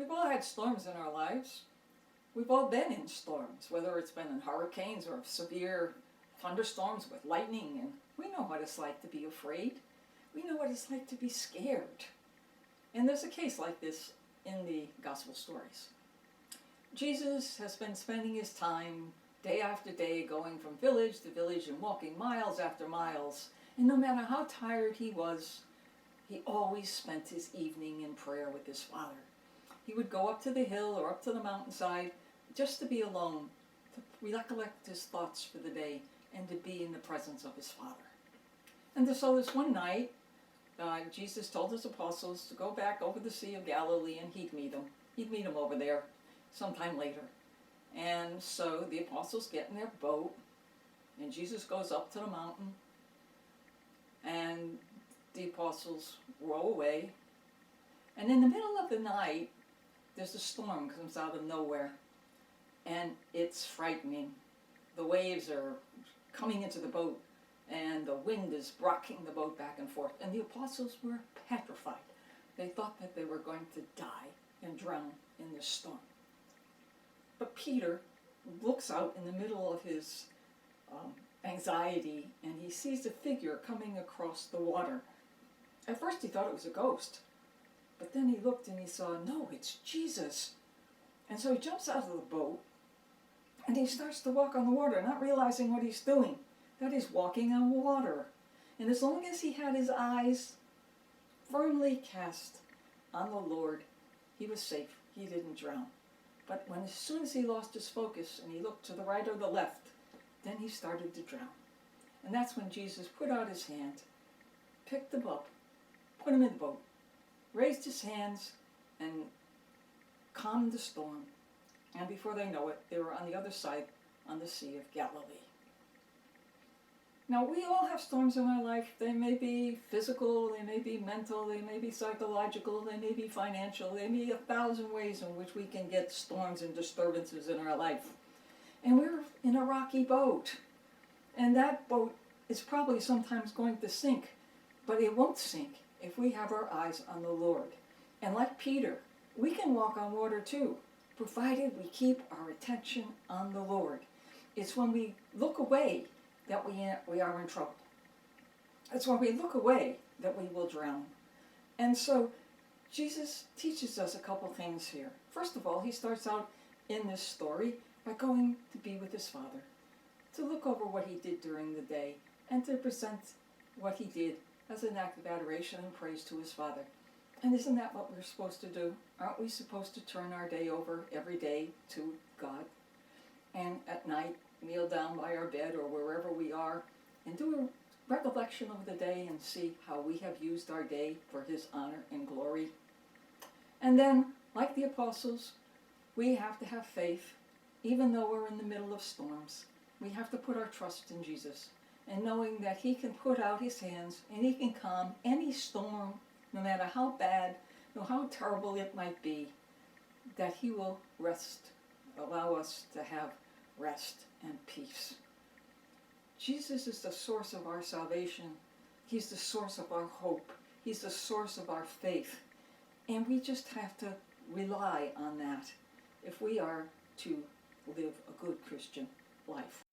We've all had storms in our lives. We've all been in storms, whether it's been in hurricanes or severe thunderstorms with lightning, and we know what it's like to be afraid. We know what it's like to be scared. And there's a case like this in the gospel stories. Jesus has been spending his time day after day going from village to village and walking miles after miles. And no matter how tired he was, he always spent his evening in prayer with his Father. He would go up to the hill or up to the mountainside just to be alone, to recollect his thoughts for the day and to be in the presence of his Father. And so this one night, Jesus told his apostles to go back over the Sea of Galilee and he'd meet them. He'd meet them over there sometime later. And so the apostles get in their boat and Jesus goes up to the mountain and the apostles row away. And in the middle of the night, there's a storm comes out of nowhere and it's frightening. The waves are coming into the boat and the wind is rocking the boat back and forth. And the apostles were petrified. They thought that they were going to die and drown in this storm. But Peter looks out in the middle of his anxiety and he sees a figure coming across the water. At first he thought it was a ghost, but then he looked and he saw, no, it's Jesus. And so he jumps out of the boat and he starts to walk on the water, not realizing what he's doing, that he's walking on water. And as long as he had his eyes firmly cast on the Lord, he was safe. He didn't drown. But as soon as he lost his focus and he looked to the right or the left, then he started to drown. And that's when Jesus put out his hand, picked him up, put him in the boat, raised his hands, and calmed the storm. And before they know it, they were on the other side on the Sea of Galilee. Now, we all have storms in our life. They may be physical, they may be mental, they may be psychological, they may be financial. There may be 1,000 ways in which we can get storms and disturbances in our life. And we're in a rocky boat. And that boat is probably sometimes going to sink, but it won't sink if we have our eyes on the Lord. And like Peter, we can walk on water too, provided we keep our attention on the Lord. It's when we look away that we are in trouble. It's when we look away that we will drown. And so Jesus teaches us a couple things here. First of all, he starts out in this story by going to be with his Father, to look over what he did during the day, and to present what he did as an act of adoration and praise to his Father. And isn't that what we're supposed to do? Aren't we supposed to turn our day over every day to God? And at night, kneel down by our bed or wherever we are and do a recollection of the day and see how we have used our day for his honor and glory. And then, like the apostles, we have to have faith, even though we're in the middle of storms. We have to put our trust in Jesus and knowing that he can put out his hands and he can calm any storm, no matter how bad, no how terrible it might be, that he will allow us to have rest and peace. Jesus is the source of our salvation. He's the source of our hope. He's the source of our faith. And we just have to rely on that if we are to live a good Christian life.